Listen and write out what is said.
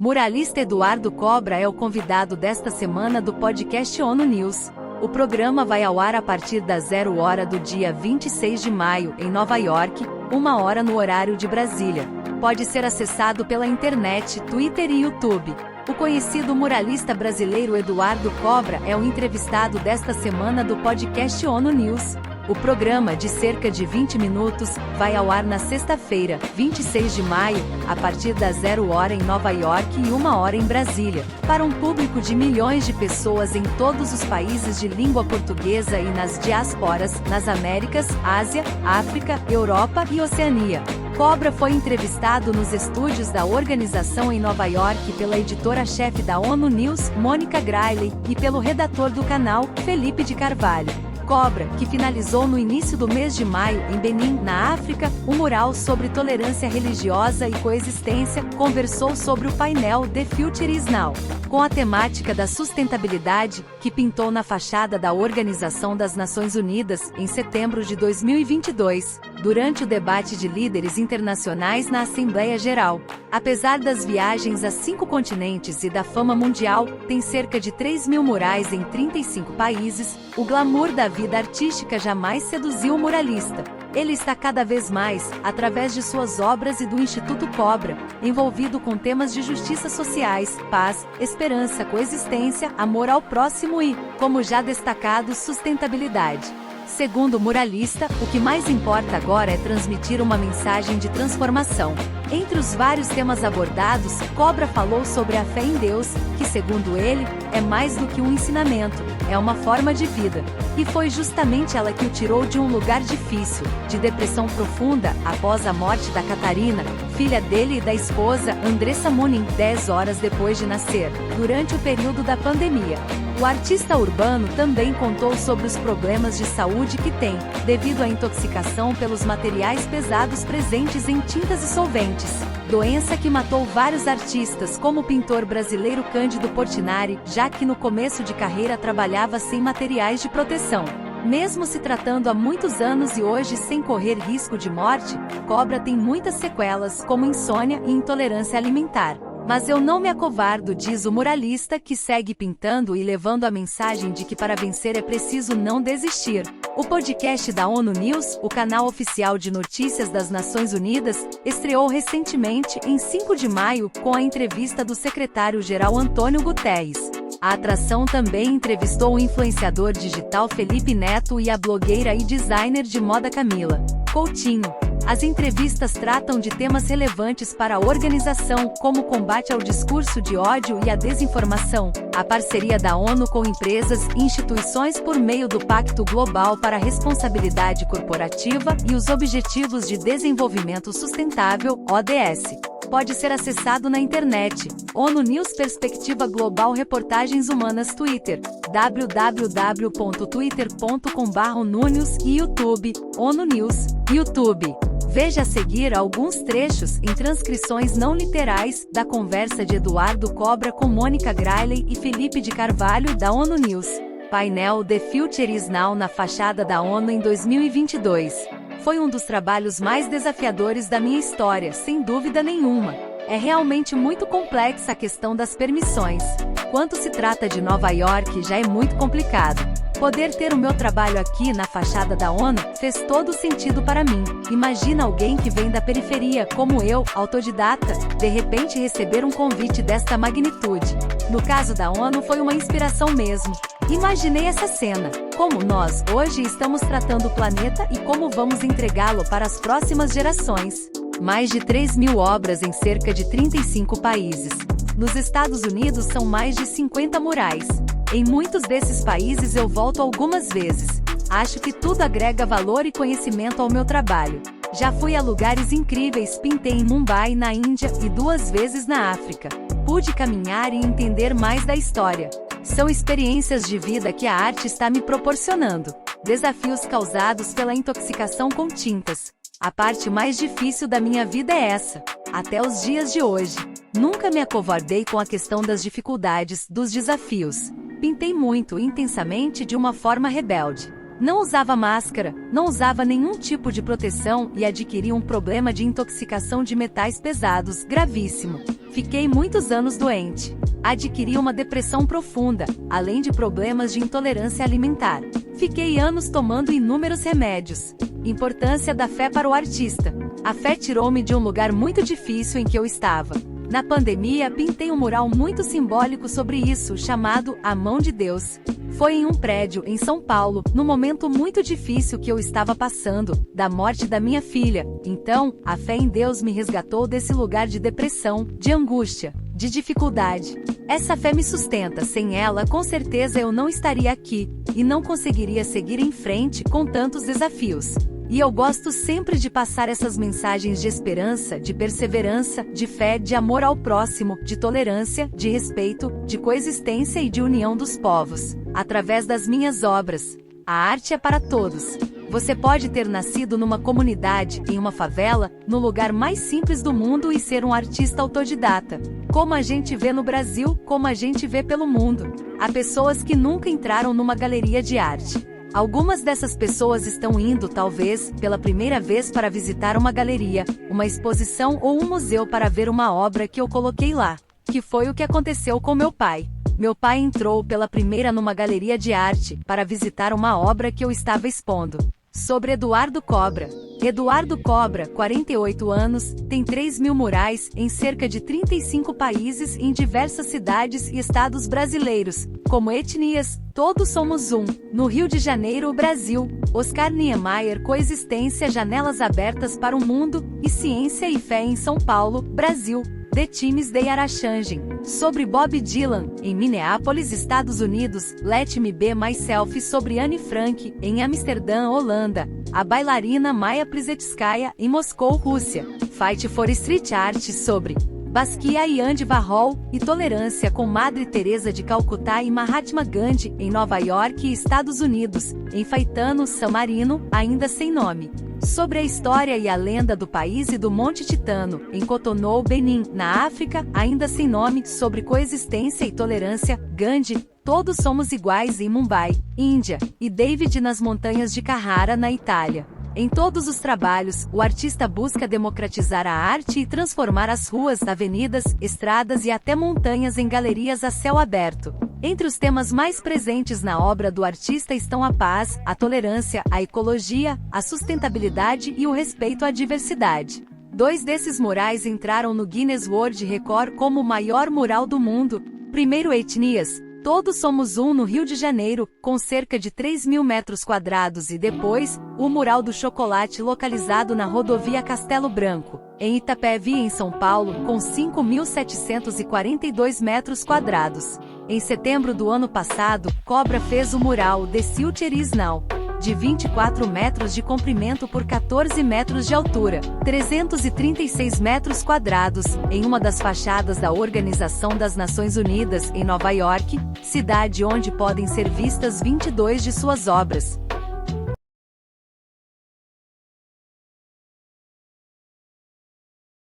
Muralista Eduardo Cobra é o convidado desta semana do podcast ONU News. O programa vai ao ar a partir das 0 hora do dia 26 de maio, em Nova York, 1 hora no horário de Brasília. Pode ser acessado pela internet, Twitter e YouTube. O conhecido muralista brasileiro Eduardo Cobra é o entrevistado desta semana do podcast ONU News. O programa, de cerca de 20 minutos, vai ao ar na sexta-feira, 26 de maio, a partir das 0 hora em Nova York e 1 hora em Brasília, para um público de milhões de pessoas em todos os países de língua portuguesa e nas diásporas, nas Américas, Ásia, África, Europa e Oceania. Cobra foi entrevistado nos estúdios da organização em Nova York pela editora-chefe da ONU News, Mônica Grayle, e pelo redator do canal, Felipe de Carvalho. Cobra, que finalizou no início do mês de maio, em Benin, na África, um mural sobre tolerância religiosa e coexistência, conversou sobre o painel The Future is Now, com a temática da sustentabilidade, que pintou na fachada da Organização das Nações Unidas, em setembro de 2022, durante o debate de líderes internacionais na Assembleia Geral. Apesar das viagens a 5 continentes e da fama mundial, tem cerca de 3 mil murais em 35 países, o glamour da vida artística jamais seduziu o muralista. Ele está cada vez mais, através de suas obras e do Instituto Cobra, envolvido com temas de justiça sociais, paz, esperança, coexistência, amor ao próximo e, como já destacado, sustentabilidade. Segundo o muralista, o que mais importa agora é transmitir uma mensagem de transformação. Entre os vários temas abordados, Cobra falou sobre a fé em Deus, que segundo ele, é mais do que um ensinamento, é uma forma de vida. E foi justamente ela que o tirou de um lugar difícil, de depressão profunda, após a morte da Catarina, filha dele e da esposa, Andressa Munin, 10 horas depois de nascer, durante o período da pandemia. O artista urbano também contou sobre os problemas de saúde que tem, devido à intoxicação pelos materiais pesados presentes em tintas e solventes, doença que matou vários artistas como o pintor brasileiro Cândido Portinari, já que no começo de carreira trabalhava sem materiais de proteção. Mesmo se tratando há muitos anos e hoje sem correr risco de morte, Cobra tem muitas sequelas, como insônia e intolerância alimentar. Mas eu não me acovardo, diz o muralista, que segue pintando e levando a mensagem de que para vencer é preciso não desistir. O podcast da ONU News, o canal oficial de notícias das Nações Unidas, estreou recentemente, em 5 de maio, com a entrevista do secretário-geral Antônio Guterres. A atração também entrevistou o influenciador digital Felipe Neto e a blogueira e designer de moda Camila Coutinho. As entrevistas tratam de temas relevantes para a organização, como o combate ao discurso de ódio e à desinformação, a parceria da ONU com empresas e instituições por meio do Pacto Global para a Responsabilidade Corporativa e os Objetivos de Desenvolvimento Sustentável, ODS. Pode ser acessado na internet. ONU News Perspectiva Global Reportagens Humanas Twitter, www.twitter.com/ONUNews e YouTube, ONU News, YouTube. Veja a seguir alguns trechos, em transcrições não literais, da conversa de Eduardo Cobra com Mônica Grayle e Felipe de Carvalho, da ONU News. Painel The Future is Now na fachada da ONU em 2022. Foi um dos trabalhos mais desafiadores da minha história, sem dúvida nenhuma. É realmente muito complexa a questão das permissões. Quando se trata de Nova York, já é muito complicado. Poder ter o meu trabalho aqui na fachada da ONU fez todo sentido para mim. Imagina alguém que vem da periferia, como eu, autodidata, de repente receber um convite desta magnitude. No caso da ONU foi uma inspiração mesmo. Imaginei essa cena. Como nós, hoje, estamos tratando o planeta e como vamos entregá-lo para as próximas gerações. Mais de 3 mil obras em cerca de 35 países. Nos Estados Unidos são mais de 50 murais. Em muitos desses países eu volto algumas vezes. Acho que tudo agrega valor e conhecimento ao meu trabalho. Já fui a lugares incríveis, pintei em Mumbai, na Índia, e 2 vezes na África. Pude caminhar e entender mais da história. São experiências de vida que a arte está me proporcionando. Desafios causados pela intoxicação com tintas. A parte mais difícil da minha vida é essa, até os dias de hoje. Nunca me acovardei com a questão das dificuldades, dos desafios. Pintei muito, intensamente, de uma forma rebelde. Não usava máscara, não usava nenhum tipo de proteção e adquiri um problema de intoxicação de metais pesados, gravíssimo. Fiquei muitos anos doente. Adquiri uma depressão profunda, além de problemas de intolerância alimentar. Fiquei anos tomando inúmeros remédios. Importância da fé para o artista. A fé tirou-me de um lugar muito difícil em que eu estava. Na pandemia, pintei um mural muito simbólico sobre isso, chamado A Mão de Deus. Foi em um prédio, em São Paulo, num momento muito difícil que eu estava passando, da morte da minha filha. Então, a fé em Deus me resgatou desse lugar de depressão, de angústia, de dificuldade. Essa fé me sustenta, sem ela, com certeza eu não estaria aqui, e não conseguiria seguir em frente com tantos desafios. E eu gosto sempre de passar essas mensagens de esperança, de perseverança, de fé, de amor ao próximo, de tolerância, de respeito, de coexistência e de união dos povos, através das minhas obras. A arte é para todos. Você pode ter nascido numa comunidade, em uma favela, no lugar mais simples do mundo e ser um artista autodidata. Como a gente vê no Brasil, como a gente vê pelo mundo. Há pessoas que nunca entraram numa galeria de arte. Algumas dessas pessoas estão indo, talvez, pela primeira vez para visitar uma galeria, uma exposição ou um museu para ver uma obra que eu coloquei lá. Que foi o que aconteceu com meu pai. Meu pai entrou pela primeira numa galeria de arte, para visitar uma obra que eu estava expondo. Sobre Eduardo Cobra. Eduardo Cobra, 48 anos, tem 3.000 murais, em cerca de 35 países em diversas cidades e estados brasileiros, como Etnias, Todos Somos Um, no Rio de Janeiro, Brasil, Oscar Niemeyer, Coexistência, Janelas Abertas para o Mundo, e Ciência e Fé em São Paulo, Brasil, The Times de Arachangen. Sobre Bob Dylan, em Minneapolis, Estados Unidos, Let Me Be Myself sobre Anne Frank, em Amsterdã, Holanda, a bailarina Maya Plisetskaya, em Moscou, Rússia, Fight for Street Art sobre Basquiat e Andy Warhol, e Tolerância com Madre Teresa de Calcutá e Mahatma Gandhi, em Nova York, Estados Unidos, em Faetano, San Marino, ainda sem nome. Sobre a história e a lenda do país e do Monte Titano, em Cotonou, Benin, na África, ainda sem nome, sobre coexistência e tolerância, Gandhi, Todos Somos Iguais em Mumbai, Índia, e David nas montanhas de Carrara, na Itália. Em todos os trabalhos, o artista busca democratizar a arte e transformar as ruas, avenidas, estradas e até montanhas em galerias a céu aberto. Entre os temas mais presentes na obra do artista estão a paz, a tolerância, a ecologia, a sustentabilidade e o respeito à diversidade. 2 desses murais entraram no Guinness World Record como o maior mural do mundo. Primeiro, Etnias, Todos Somos Um, no Rio de Janeiro, com cerca de 3.000 metros quadrados, e depois, o Mural do Chocolate, localizado na rodovia Castelo Branco, em Itapevi, em São Paulo, com 5.742 metros quadrados. Em setembro do ano passado, Cobra fez o mural The Future Is Now, de 24 metros de comprimento por 14 metros de altura, 336 metros quadrados, em uma das fachadas da Organização das Nações Unidas, em Nova York, cidade onde podem ser vistas 22 de suas obras.